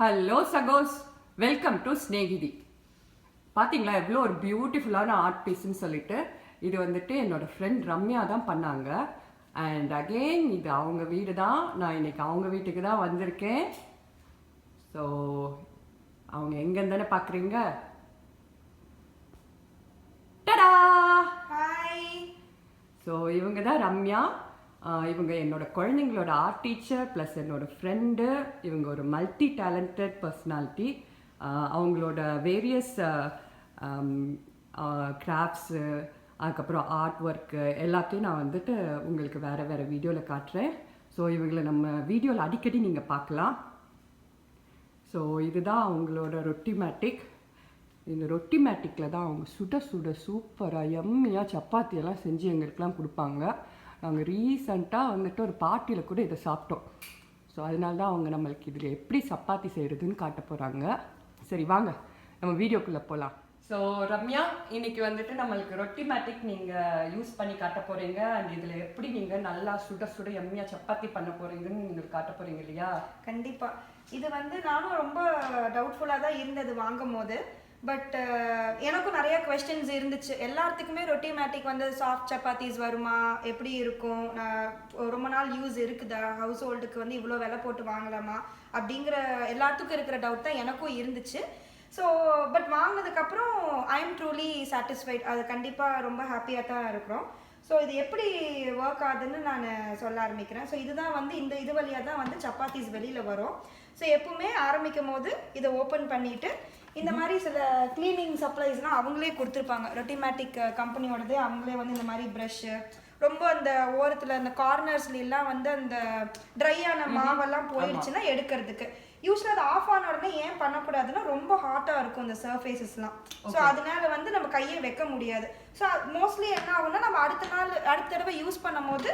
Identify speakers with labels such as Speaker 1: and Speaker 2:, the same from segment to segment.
Speaker 1: Hello சகோஸ், welcome to Snehithi. பார்த்தீங்களா எவ்வளோ ஒரு பியூட்டிஃபுல்லான ஆர்ட் பீஸ்ன்னு சொல்லிட்டு. இது வந்துட்டு என்னோட ஃப்ரெண்ட் ரம்யா தான் பண்ணாங்க. அண்ட் அகெயின் இது அவங்க வீடு தான். நான் இன்னைக்கு அவங்க வீட்டுக்கு தான் வந்திருக்கேன். ஸோ அவங்க எங்கன்னு தானே பார்க்குறீங்க. டடா
Speaker 2: ஹாய்.
Speaker 1: ஸோ இவங்க தான் ரம்யா. இவங்க என்னோட குழந்தைங்களோட ஆர்ட் டீச்சர் ப்ளஸ் என்னோட ஃப்ரெண்டு. இவங்க ஒரு மல்டி டேலண்டட் பர்சனாலிட்டி. அவங்களோட வேரியஸ் கிராஃப்ட்ஸு, அதுக்கப்புறம் ஆர்ட் ஒர்க்கு எல்லாத்தையும் நான் வந்துட்டு உங்களுக்கு வேறு வேறு வீடியோவில் காட்டுறேன். ஸோ இவங்களை நம்ம வீடியோவில் அடிக்கடி நீங்கள் பார்க்கலாம். ஸோ இதுதான் அவங்களோட ரொட்டிமேட்டிக். இந்த ரொட்டிமேட்டிக்கில் தான் அவங்க சுட சுட சூப்பராக எம்மியாக சப்பாத்தியெல்லாம் செஞ்சு எங்களுக்கெலாம் கொடுப்பாங்க. நாங்கள் ரீசண்டாக வந்துட்டு ஒரு பார்ட்டியில் கூட இதை சாப்பிட்டோம். ஸோ அதனால தான் அவங்க நம்மளுக்கு இதில் எப்படி சப்பாத்தி செய்கிறதுன்னு காட்ட போகிறாங்க. சரி வாங்க நம்ம வீடியோக்குள்ளே போகலாம். ஸோ ரம்யா, இன்னைக்கு வந்துட்டு நம்மளுக்கு ரொட்டிமேட்டிக் நீங்கள் யூஸ் பண்ணி காட்ட போகிறீங்க. அண்ட் இதில் எப்படி நீங்கள் நல்லா சுட சுட எம்மியாக சப்பாத்தி பண்ண போகிறீங்கன்னு நீங்கள் காட்ட போகிறீங்க இல்லையா?
Speaker 2: கண்டிப்பாக. இது வந்து நானும் ரொம்ப டவுட்ஃபுல்லாக தான் இருந்தது வாங்கும் போது. பட் எனக்கும் நிறைய கொஸ்டின்ஸ் இருந்துச்சு. எல்லாத்துக்குமே ரொட்டிமேட்டிக் வந்து சாஃப்ட் சப்பாத்திஸ் வருமா, எப்படி இருக்கும், ரொம்ப நாள் யூஸ் இருக்குதா, ஹவுஸ் ஹோல்டுக்கு வந்து இவ்வளோ விலை போட்டு வாங்கலாமா அப்படிங்கிற எல்லாத்துக்கும் இருக்கிற டவுட் தான் எனக்கும் இருந்துச்சு. ஸோ பட் வாங்கினதுக்கப்புறம் ஐ எம் ட்ரூலி சாட்டிஸ்ஃபைட். அது கண்டிப்பாக ரொம்ப ஹாப்பியாக தான் இருக்கிறோம். ஸோ இது எப்படி ஒர்க் ஆகுதுன்னு நான் சொல்ல ஆரம்பிக்கிறேன். ஸோ இதுதான் வந்து இது வழியாக தான் வந்து சப்பாத்திஸ் வெளியில் வரும். ஸோ எப்பவுமே ஆரம்பிக்கும் போது இதை ஓப்பன் பண்ணிவிட்டு இந்த மாதிரி சில கிளீனிங் சப்ளைஸ்லாம் அவங்களே கொடுத்துருப்பாங்க. ரொட்டிமேட்டிக் கம்பெனியோடதே அவங்களே வந்து இந்த மாதிரி ப்ரஷ்ஷு, ரொம்ப அந்த ஓரத்தில் அந்த கார்னர்ஸ்லாம் வந்து அந்த ட்ரையான மாவெல்லாம் போயிடுச்சுன்னா எடுக்கிறதுக்கு. யூஸ்வலாக அது ஆஃப் ஆன உடனே ஏன் பண்ணக்கூடாதுன்னா ரொம்ப ஹாட்டாக இருக்கும் இந்த சர்ஃபேஸஸ்லாம். ஸோ அதனால வந்து நம்ம கையை வைக்க முடியாது. ஸோ மோஸ்ட்லி என்ன ஆகும்னா நம்ம அடுத்த தடவை யூஸ் பண்ணும் போது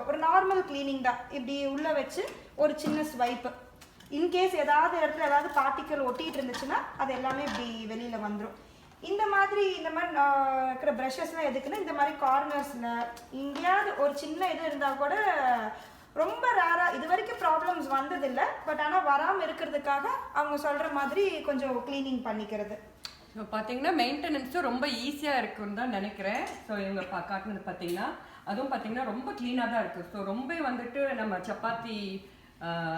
Speaker 2: ஒரு நார்மல் கிளீனிங் தான். இப்படி உள்ளே வச்சு ஒரு சின்ன ஸ்வைப்பு, இன்கேஸ் ஏதாவது இடத்துல ஏதாவது பார்ட்டிக்கல் ஒட்டிகிட்டு இருந்துச்சுன்னா அது எல்லாமே இப்படி வெளியில் வந்துடும். இந்த மாதிரி இருக்கிற ப்ரஷஸ்லாம் எதுக்குன்னா இந்த மாதிரி கார்னர்ஸில் எங்கேயாவது ஒரு சின்ன இது இருந்தால் கூட ரொம்ப ரேராக இது வரைக்கும் ப்ராப்ளம்ஸ் வந்ததில்லை. பட் ஆனால் வராமல் இருக்கிறதுக்காக அவங்க சொல்கிற மாதிரி கொஞ்சம் க்ளீனிங் பண்ணிக்கிறது.
Speaker 1: ஸோ பார்த்தீங்கன்னா மெயின்டெனன்ஸும் ரொம்ப ஈஸியாக இருக்குன்னு தான் நினைக்கிறேன். ஸோ இவங்க காட்டுனது பார்த்தீங்கன்னா அதுவும் பார்த்தீங்கன்னா ரொம்ப க்ளீனாக தான் இருக்குது. ஸோ ரொம்ப வந்துட்டு நம்ம சப்பாத்தி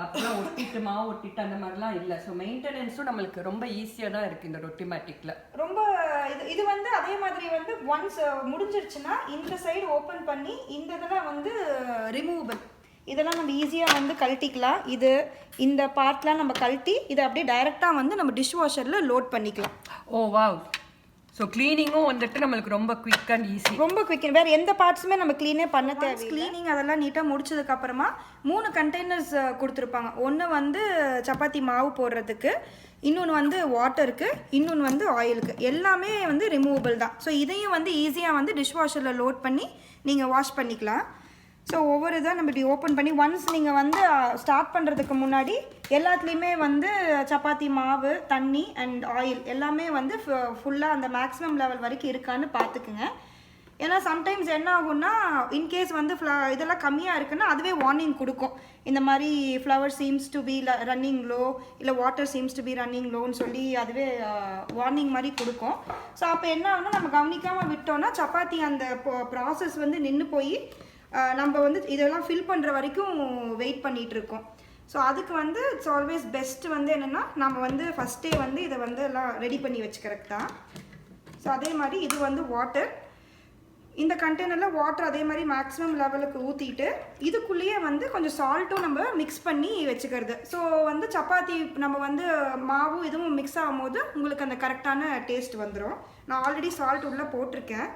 Speaker 1: அப்பெல்லாம் ஒட்டிட்டு மாவு ஒட்டிட்டு அந்த மாதிரிலாம் இல்லை. ஸோ மெயின்டெனன்ஸும் நம்மளுக்கு ரொம்ப ஈஸியாக தான் இருக்குது இந்த ரொட்டிமேட்டிக்கில். ரொம்ப
Speaker 2: இது வந்து அதே மாதிரி வந்து ஒன்ஸ் முடிஞ்சிருச்சுன்னா இந்த சைடு ஓப்பன் பண்ணி இந்த இதெல்லாம் வந்து ரிமூவபிள். இதெல்லாம் நம்ம ஈஸியாக வந்து கழட்டிக்கலாம். இந்த பார்ட்லாம் நம்ம கழட்டி இதை அப்படியே டைரெக்டாக வந்து நம்ம டிஷ் வாஷரில் லோட் பண்ணிக்கலாம்.
Speaker 1: ஓ வாவ். ஸோ க்ளீனிங்கும் வந்துட்டு நம்மளுக்கு ரொம்ப குயிக் அண்ட் ஈஸி.
Speaker 2: ரொம்ப குயிக். வேறு எந்த பார்ட்ஸுமே நம்ம க்ளீனே பண்ண தேவை. க்ளீனிங் அதெல்லாம் நீட்டாக முடிச்சதுக்கப்புறமா 3 கண்டெய்னர்ஸ் கொடுத்துருப்பாங்க. ஒன்று வந்து சப்பாத்தி மாவு போடுறதுக்கு, இன்னொன்று வந்து வாட்டருக்கு, இன்னொன்று வந்து ஆயிலுக்கு. எல்லாமே வந்து ரிமூவபிள் தான். ஸோ இதையும் வந்து ஈஸியாக வந்து டிஷ் வாஷரில் லோட் பண்ணி நீங்கள் வாஷ் பண்ணிக்கலாம். ஸோ ஒவ்வொரு இதாக நம்ம இப்படி ஓப்பன் பண்ணி ஒன்ஸ் நீங்கள் வந்து ஸ்டார்ட் பண்ணுறதுக்கு முன்னாடி எல்லாத்துலேயுமே வந்து சப்பாத்தி மாவு, தண்ணி அண்ட் ஆயில் எல்லாமே வந்து ஃபுல்லாக அந்த மேக்ஸிமம் லெவல் வரைக்கும் இருக்கான்னு பார்த்துக்குங்க. ஏன்னா சம்டைம்ஸ் என்ன ஆகும்னா இன்கேஸ் வந்து இதெல்லாம் கம்மியாக இருக்குன்னா அதுவே வார்னிங் கொடுக்கும். இந்த மாதிரி flower seems to be running low, இல்லை water seems to be running லோன்னு சொல்லி அதுவே வார்னிங் மாதிரி கொடுக்கும். ஸோ அப்போ என்ன ஆகுனா நம்ம கவனிக்காமல் விட்டோம்னா சப்பாத்தி அந்த ப்ராசஸ் வந்து நின்று போய் நம்ம வந்து இதெல்லாம் ஃபில் பண்ணுற வரைக்கும் வெயிட் பண்ணிகிட்ருக்கோம். ஸோ அதுக்கு வந்து இட்ஸ் ஆல்வேஸ் பெஸ்ட் வந்து என்னென்னா நம்ம வந்து ஃபஸ்ட்டே வந்து இதை வந்து எல்லாம் ரெடி பண்ணி வச்சுக்கிறது தான். ஸோ அதே மாதிரி இது வந்து வாட்டர். இந்த கண்டெய்னரில் வாட்டர் அதே மாதிரி மேக்ஸிமம் லெவலுக்கு ஊற்றிட்டு இதுக்குள்ளேயே வந்து கொஞ்சம் சால்ட்டும் நம்ம மிக்ஸ் பண்ணி வச்சுக்கிறது. ஸோ வந்து சப்பாத்தி நம்ம வந்து மாவு இதுவும் மிக்ஸ் ஆகும்போது உங்களுக்கு அந்த கரெக்டான டேஸ்ட் வந்துடும். நான் ஆல்ரெடி சால்ட் உள்ளே போட்டிருக்கேன்.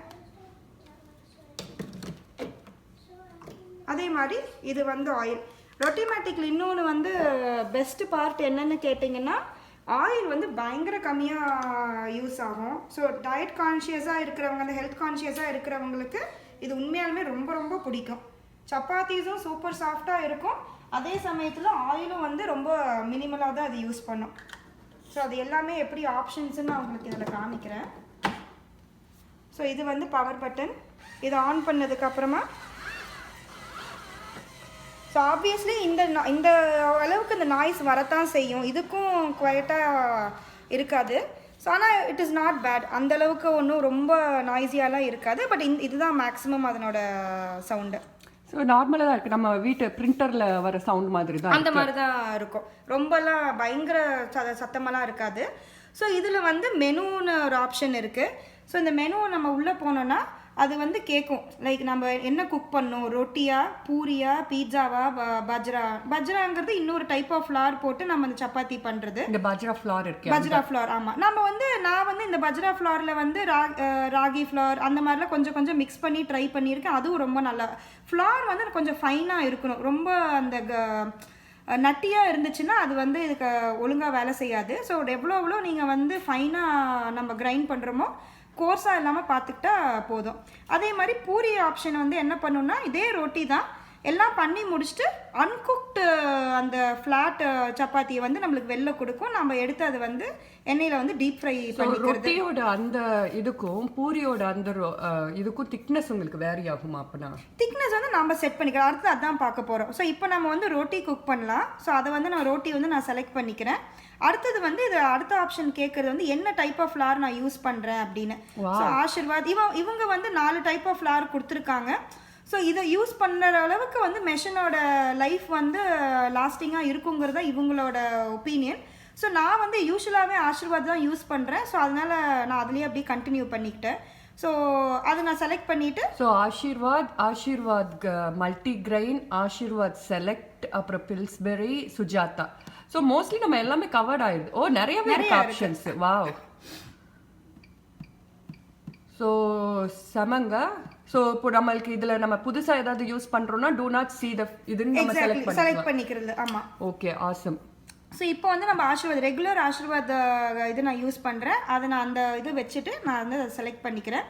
Speaker 2: அதே மாதிரி இது வந்து ஆயில். ரொட்டிமேட்டிக்கில் இன்னொன்று வந்து பெஸ்ட் பார்ட் என்னென்னு கேட்டிங்கன்னா ஆயில் வந்து பயங்கர கம்மியாக யூஸ் ஆகும். ஸோ டயட் கான்ஷியஸாக இருக்கிறவங்க, அந்த ஹெல்த் கான்ஷியஸாக இருக்கிறவங்களுக்கு இது உண்மையாலுமே ரொம்ப ரொம்ப பிடிக்கும். சப்பாத்திஸும் சூப்பர் சாஃப்டாக இருக்கும். அதே சமயத்தில் ஆயிலும் வந்து ரொம்ப மினிமலாக தான் அது யூஸ் பண்ணும். ஸோ அது எல்லாமே எப்படி ஆப்ஷன்ஸுன்னு நான் உங்களுக்கு இதில் காமிக்கிறேன். ஸோ இது வந்து பவர் பட்டன். இதை ஆன் பண்ணதுக்கப்புறமா ஸோ ஆப்வியஸ்லி இந்த அளவுக்கு இந்த நாய்ஸ் வரத்தான் செய்யும், இதுக்கும் குவைட்டாக இருக்காது. ஸோ ஆனால் இட் இஸ் நாட் பேட், அந்தளவுக்கு ஒன்றும் ரொம்ப நாய்ஸியாலாம் இருக்காது. பட் இதுதான் மேக்ஸிமம் அதனோட சவுண்டு.
Speaker 1: ஸோ நார்மலாக தான் இருக்குது, நம்ம வீட்டு பிரிண்டரில் வர சவுண்ட் மாதிரி தான்
Speaker 2: அந்த மாதிரி தான் இருக்கும், ரொம்பலாம் பயங்கர சத்தமெல்லாம் இருக்காது. ஸோ இதில் வந்து மெனுன்னு ஒரு ஆப்ஷன் இருக்குது. ஸோ இந்த மெனு நம்ம உள்ளே போனோன்னா அது வந்து கேட்கும், லைக் நம்ம என்ன குக் பண்ணோம், ரொட்டியா, பூரியா, பீட்சாவா, பஜ்ராங்கிறது இன்னொரு டைப் ஆஃப் ஃப்ளார் போட்டு நம்ம இந்த சப்பாத்தி பண்ணுறது.
Speaker 1: இந்த பஜ்ரா ஃப்ளார் இருக்கு,
Speaker 2: பஜ்ரா ஃப்ளார். ஆமாம், நான் வந்து இந்த பஜ்ரா ஃப்ளாரில் வந்து ராகி ஃப்ளார் அந்த மாதிரிலாம் கொஞ்சம் கொஞ்சம் மிக்ஸ் பண்ணி ட்ரை பண்ணியிருக்கேன். அதுவும் ரொம்ப நல்லா. ஃப்ளார் வந்து கொஞ்சம் ஃபைனாக இருக்கணும், ரொம்ப அந்த நட்டியாக இருந்துச்சுன்னா அது வந்து இதுக்கு ஒழுங்காக வேலை செய்யாது. ஸோ எவ்வளோ நீங்கள் வந்து ஃபைனாக நம்ம கிரைண்ட் பண்ணுறோமோ கோர்ஸாக இல்லாமல் பார்த்துக்கிட்டா போதும். அதே மாதிரி பூரி ஆப்ஷன் வந்து என்ன பண்ணுன்னா, இதே ரொட்டி தான், எல்லாம் பண்ணி முடிச்சுட்டு அன்குக்டு அந்த ஃப்ளாட் சப்பாத்தியை வந்து நம்மளுக்கு வெளில கொடுக்கும். நம்ம எடுத்து அதை வந்து எண்ணெயில் வந்து டீப் ஃப்ரை பண்ணிக்கிறது.
Speaker 1: ரொட்டியோட அந்த இதுக்கும் பூரியோட அந்த இதுக்கும் திக்னஸ் உங்களுக்கு வேரி ஆகுமா? அப்படின்னா
Speaker 2: திக்னஸ் வந்து நம்ம செட் பண்ணிக்கலாம். அடுத்து அதான் பார்க்க போகிறோம். ஸோ இப்போ நம்ம வந்து ரொட்டி குக் பண்ணலாம். ஸோ அதை வந்து ரொட்டி வந்து நான் செலக்ட் பண்ணிக்கிறேன். அடுத்தது வந்து இது அடுத்த ஆப்ஷன் கேட்குறது வந்து என்ன டைப் ஆஃப் ஃப்ளார் நான் யூஸ் பண்ணுறேன் அப்படின்னு. ஸோ ஆஷிர்வாத் இவங்க வந்து 4 டைப் ஆஃப் ஃப்ளார் கொடுத்துருக்காங்க. ஸோ இதை யூஸ் பண்ணுற அளவுக்கு வந்து மெஷினோட லைஃப் வந்து லாஸ்டிங்காக இருக்குங்கிறத இவங்களோட ஒப்பீனியன். ஸோ நான் வந்து யூஸ்வலாகவே ஆஷிர்வாத் தான் யூஸ் பண்ணுறேன். ஸோ அதனால் நான் அதுலேயே அப்படியே கண்டினியூ பண்ணிக்கிட்டேன். ஸோ அதை நான் செலக்ட் பண்ணிவிட்டு,
Speaker 1: so Aashirvaad multigrain, Aashirvaad select, அப்புறம் பில்ஸ்பெரி, சுஜாதா. ஸோ மோஸ்ட்லி நம்ம எல்லாமே கவர்ட் ஆயிடுது. ஓ, நிறையவே இருக்கு ஆப்ஷன்ஸ். வாவ். ஸோ செமங்க. ஸோ இப்போ நம்மளுக்கு இதில் நம்ம புதுசாக ஏதாவது யூஸ் பண்ணுறோம்னா டூ நாட் சி த இதுன்னு நம்ம
Speaker 2: செலக்ட் பண்ணிக்கிறது. ஆமாம்,
Speaker 1: ஓகே, ஆசம்.
Speaker 2: ஸோ இப்போ வந்து நம்ம ஆஷிர்வாத் ரெகுலர் ஆஷிர்வாத் இது நான் யூஸ் பண்ணுறேன். அதை நான் அந்த இது வச்சுட்டு நான் வந்து அதை செலக்ட் பண்ணிக்கிறேன்.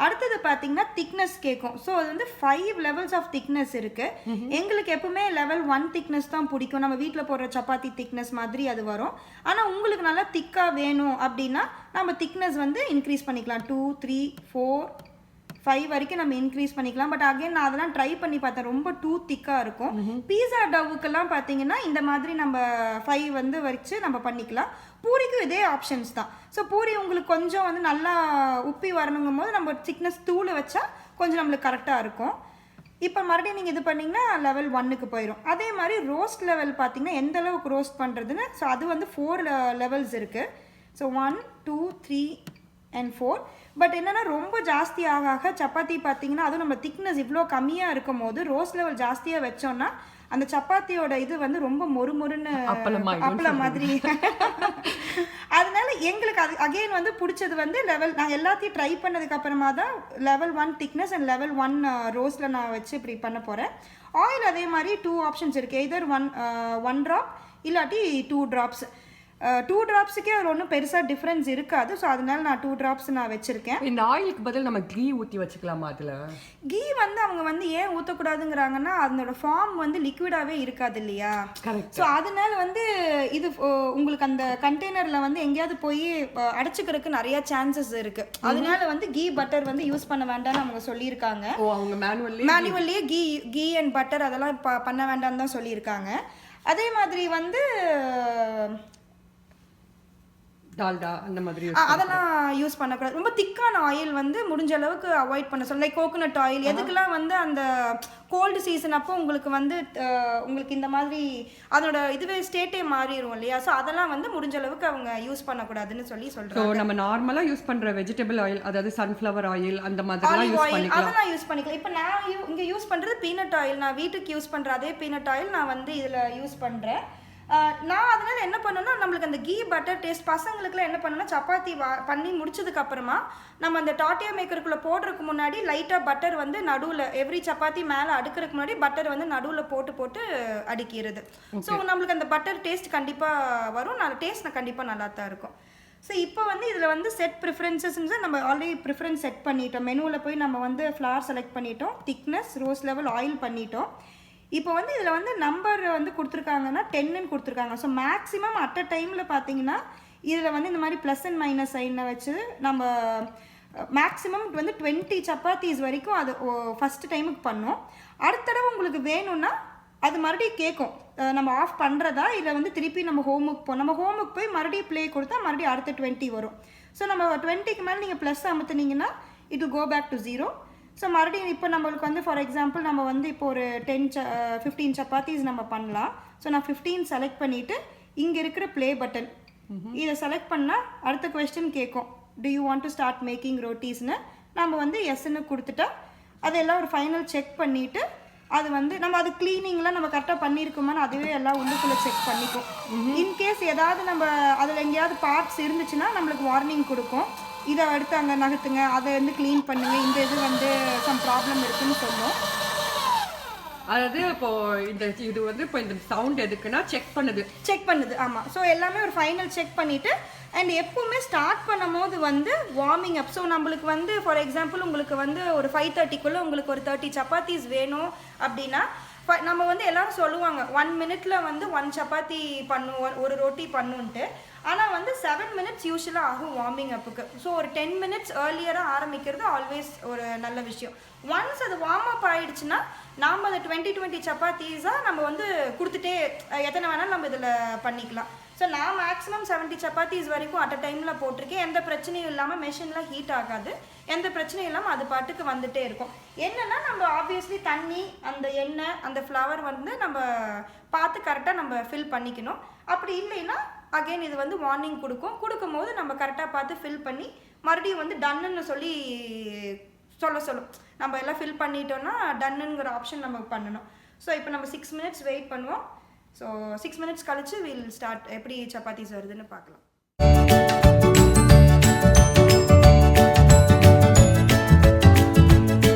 Speaker 2: அடுத்தது பார்த்தீங்கன்னா திக்னஸ் கேட்கும். ஸோ அது வந்து 5 லெவல்ஸ் ஆஃப் திக்னஸ் இருக்குது. எங்களுக்கு எப்பவுமே லெவல் 1 திக்னஸ் தான் பிடிக்கும். நம்ம வீட்டில் போடுற சப்பாத்தி திக்னஸ் மாதிரி அது வரும். ஆனால் உங்களுக்கு நல்லா திக்காக வேணும் அப்படின்னா நம்ம திக்னஸ் வந்து இன்க்ரீஸ் பண்ணிக்கலாம். 2, 3, 4, 5 வரைக்கும் நம்ம இன்க்ரீஸ் பண்ணிக்கலாம். பட் அகைன் நான் அதெல்லாம் ட்ரை பண்ணி பார்த்தேன், ரொம்ப டூ திக்காக இருக்கும். பீஸா டவுக்கெல்லாம் பார்த்தீங்கன்னா இந்த மாதிரி நம்ம 5 வந்து வச்சு நம்ம பண்ணிக்கலாம். பூரிக்கும் இதே ஆப்ஷன்ஸ் தான். ஸோ பூரி உங்களுக்கு கொஞ்சம் வந்து நல்லா உப்பி வரணுங்கும் போது நம்ம திக்னஸ் தூளை வச்சா கொஞ்சம் நம்மளுக்கு கரெக்டாக இருக்கும். இப்போ மறுபடியும் நீங்கள் இது பண்ணிங்கன்னா லெவல் 1க்கு போயிடும். அதே மாதிரி ரோஸ்ட் லெவல் பார்த்தீங்கன்னா எந்த அளவுக்கு ரோஸ்ட் பண்ணுறதுன்னு. ஸோ அது வந்து 4 லெவல்ஸ் இருக்குது. So 1, 2, 3 and 4. பட் என்னென்னா ரொம்ப ஜாஸ்தி ஆக சப்பாத்தி பார்த்தீங்கன்னா அதுவும் நம்ம திக்னஸ் இவ்வளோ கம்மியாக இருக்கும் போது ரோஸ்ட் லெவல் ஜாஸ்தியாக வச்சோன்னா அந்த சப்பாத்தியோட இது வந்து ரொம்ப மொறுமொறுன்னு அப்பளம் மாதிரி. அதனால எங்களுக்கு அது அகெயின் வந்து பிடிச்சது வந்து லெவல், நான் எல்லாத்தையும் ட்ரை பண்ணதுக்கு அப்புறமா தான் லெவல் 1 திக்னஸ் அண்ட் லெவல் 1 ரோஸ்ட்டில் நான் வச்சு இப்படி பண்ண போகிறேன். ஆயில் அதே மாதிரி 2 ஆப்ஷன்ஸ் இருக்குது. எதர் 1 ட்ராப் இல்லாட்டி 2 ட்ராப்ஸ். 2 ட்ராப்ஸுக்கே அதில் ஒன்றும் பெருசாக டிஃப்ரென்ஸ் இருக்காது. ஸோ அதனால நான் 2 ட்ராப்ஸ் நான் வச்சுருக்கேன்.
Speaker 1: இந்த ஆயிலுக்கு பதில் நம்ம கீ ஊற்றி வச்சுக்கலாமா? அதில்
Speaker 2: கீ வந்து அவங்க வந்து ஏன் ஊற்றக்கூடாதுங்கிறாங்கன்னா அதனோட ஃபார்ம் வந்து லிக்விடாகவே இருக்காது இல்லையா? ஸோ அதனால வந்து இது உங்களுக்கு அந்த கண்டெய்னரில் வந்து எங்கேயாவது போய் அடைச்சிக்கிறதுக்கு நிறைய சான்சஸ் இருக்குது. அதனால வந்து கீ பட்டர் வந்து யூஸ் பண்ண வேண்டாம்னு அவங்க சொல்லியிருக்காங்க.
Speaker 1: அவங்க
Speaker 2: மேனுவல்லியே கீ அண்ட் பட்டர் அதெல்லாம் பண்ண வேண்டாம்னு தான் சொல்லியிருக்காங்க. அதே மாதிரி வந்து
Speaker 1: டால்டா அந்த மாதிரி
Speaker 2: அதெல்லாம் யூஸ் பண்ணக்கூடாது. ரொம்ப திக்கான ஆயில் வந்து முடிஞ்ச அளவுக்கு அவாய்ட் பண்ண சொல்லலாம். லைக் கோகோனட் ஆயில் எதுக்கெல்லாம் வந்து அந்த கோல்டு சீசன் அப்போ உங்களுக்கு வந்து உங்களுக்கு இந்த மாதிரி அதோட இதுவே ஸ்டேட்டே மாறிடும் இல்லையா? ஸோ அதெல்லாம் வந்து முடிஞ்ச அளவுக்கு அவங்க யூஸ் பண்ணக்கூடாதுன்னு சொல்றாங்க.
Speaker 1: ஸோ நம்ம நார்மலாக யூஸ் பண்ணுற வெஜிடபிள் ஆயில், அதாவது சன்ஃப்ளவர் ஆயில் அந்த மாதிரிலாம் யூஸ் பண்ணிக்கலாம்.
Speaker 2: அதெல்லாம் யூஸ் பண்ணிக்கலாம். இப்போ நான் இங்கே யூஸ் பண்ணுறது பீனட் ஆயில். நான் வீட்டுக்கு யூஸ் பண்ணுற அதே பீனட் ஆயில் நான் வந்து இதில் யூஸ் பண்ணுறேன். நான் அதனால என்ன பண்ணேன்னா நம்மளுக்கு அந்த கீ பட்டர் டேஸ்ட் பசங்களுக்குலாம் என்ன பண்ணேன்னா சப்பாத்தி பண்ணி முடிச்சதுக்கு அப்புறமா நம்ம அந்த டாட்டியா மேக்கருக்குள்ளே போடுறதுக்கு முன்னாடி லைட்டாக பட்டர் வந்து நடுவில் எவ்ரி சப்பாத்தி மேலே அடுக்கிறதுக்கு முன்னாடி பட்டர் வந்து நடுவில் போட்டு அடிக்கிறது. ஸோ நம்மளுக்கு அந்த பட்டர் டேஸ்ட் கண்டிப்பாக வரும். டேஸ்ட் கண்டிப்பாக நல்லா தான் இருக்கும். ஸோ இப்போ வந்து இதில் வந்து செட் ப்ரிஃபரன்சஸ்ன்னு நம்ம ஆல்ரெடி ப்ரிஃபரன்ஸ் செட் பண்ணிட்டோம். மெனுவில் போய் நம்ம வந்து ஃப்ளார் செலக்ட் பண்ணிட்டோம், திக்னஸ், ரோஸ் லெவல், ஆயில் பண்ணிட்டோம். இப்போ வந்து இதில் வந்து நம்பர் வந்து கொடுத்துருக்காங்கன்னா 10ன்னு கொடுத்துருக்காங்க. ஸோ மேக்ஸிமம் அட் அ டைமில் பார்த்தீங்கன்னா இதில் வந்து இந்த மாதிரி ப்ளஸ் அண்ட் மைனஸ் சைனை வச்சு நம்ம மேக்ஸிமம் வந்து 20 சப்பாத்திஸ் வரைக்கும் அது ஃபஸ்ட்டு டைமுக்கு பண்ணோம். அடுத்த தடவை உங்களுக்கு வேணும்னா அது மறுபடியும் கேட்கும் நம்ம ஆஃப் பண்ணுறதா இல்லை வந்து திருப்பி நம்ம ஹோம்ஒர்க் போய் மறுபடியும் ப்ளே கொடுத்தா மறுபடியும் அடுத்த 20 வரும். ஸோ நம்ம 20க்கு மேலே நீங்கள் ப்ளஸ் அமுத்துனீங்கன்னா it will go back to 0. So மறுபடியும் இப்போ நம்மளுக்கு வந்து ஃபார் எக்ஸாம்பிள் நம்ம வந்து இப்போ ஒரு 15 சப்பாத்திஸ் நம்ம பண்ணலாம். ஸோ நான் 15 செலக்ட் பண்ணிவிட்டு இங்கே இருக்கிற ப்ளே பட்டன் இதை செலக்ட் பண்ணால் அடுத்த கொஸ்டின் கேட்கும், do you want to start making rotisன்னு. நம்ம வந்து எஸ்ன்னு கொடுத்துட்டா அதெல்லாம் ஒரு ஃபைனல் செக் பண்ணிவிட்டு அது வந்து நம்ம அது க்ளீனிங்லாம் நம்ம கரெக்டாக பண்ணியிருக்கோமான்னு அதுவே எல்லாம் உள்ளுக்குள்ளே செக் பண்ணிக்கும். இன்கேஸ் ஏதாவது நம்ம அதில் எங்கேயாவது பார்ட்ஸ் இருந்துச்சுன்னா நம்மளுக்கு வார்னிங் கொடுக்கும், இதை எடுத்து அங்கே நகர்த்துங்க, அதை வந்து க்ளீன் பண்ணுங்க, இந்த இது வந்து சம் ப்ராப்ளம் இருக்குன்னு சொல்லும்.
Speaker 1: அதாவது இப்போ இது வந்து இப்போ இந்த சவுண்ட் எதுக்குன்னா செக் பண்ணுது.
Speaker 2: ஆமாம். ஸோ எல்லாமே ஒரு ஃபைனல் செக் பண்ணிவிட்டு அண்ட் எப்பவுமே ஸ்டார்ட் பண்ணும் போது வந்து வார்மிங் அப். ஸோ நம்மளுக்கு வந்து ஃபார் எக்ஸாம்பிள் உங்களுக்கு வந்து ஒரு 5:30க்குள்ளே உங்களுக்கு ஒரு 30 சப்பாத்திஸ் வேணும் அப்படின்னா நம்ம வந்து எல்லாரும் சொல்லுவாங்க 1 மினிட்ல வந்து 1 சப்பாத்தி பண்ணுவோம், ஒரு ரொட்டி பண்ணுன்ட்டு. ஆனால் வந்து 7 மினிட்ஸ் யூஸ்வலாக ஆகும் வார்மிங் அப்புக்கு. ஸோ ஒரு 10 மினிட்ஸ் ஏர்லியராக ஆரம்பிக்கிறது ஆல்வேஸ் ஒரு நல்ல விஷயம். ஒன்ஸ் அது வார்ம் அப் ஆகிடுச்சுன்னா நாம் அந்த 20 சப்பாத்தீஸாக நம்ம வந்து கொடுத்துட்டே எத்தனை வேணாலும் நம்ம இதில் பண்ணிக்கலாம். ஸோ நான் மேக்ஸிமம் 70 சப்பாத்திஸ் வரைக்கும் அட் அ டைமில் போட்டிருக்கேன். எந்த பிரச்சனையும் இல்லாமல் மெஷினில் ஹீட் ஆகாது, எந்த பிரச்சனையும் இல்லாமல் அது பாட்டுக்கு வந்துகிட்டே இருக்கும். என்னென்னா நம்ம ஆப்வியஸ்லி தண்ணி, அந்த எண்ணெய், அந்த ஃப்ளவர் வந்து நம்ம பார்த்து கரெக்டாக நம்ம ஃபில் பண்ணிக்கணும். அப்படி இல்லைன்னா அகெயின் இது வந்து வார்னிங் கொடுக்கும் போது நம்ம கரெக்டாக பார்த்து ஃபில் பண்ணி மறுபடியும் வந்து டன்னுன்னு சொல்லி சொல்லும். நம்ம எல்லாம் ஃபில் பண்ணிட்டோன்னா டன்னுங்கிற ஆப்ஷன் நம்ம பண்ணணும். ஸோ இப்போ நம்ம 6 மினிட்ஸ் வெயிட் பண்ணுவோம். ஸோ 6 மினிட்ஸ் கழிச்சு வில் ஸ்டார்ட் எப்படி சப்பாத்திஸ் வருதுன்னு பார்க்கலாம்.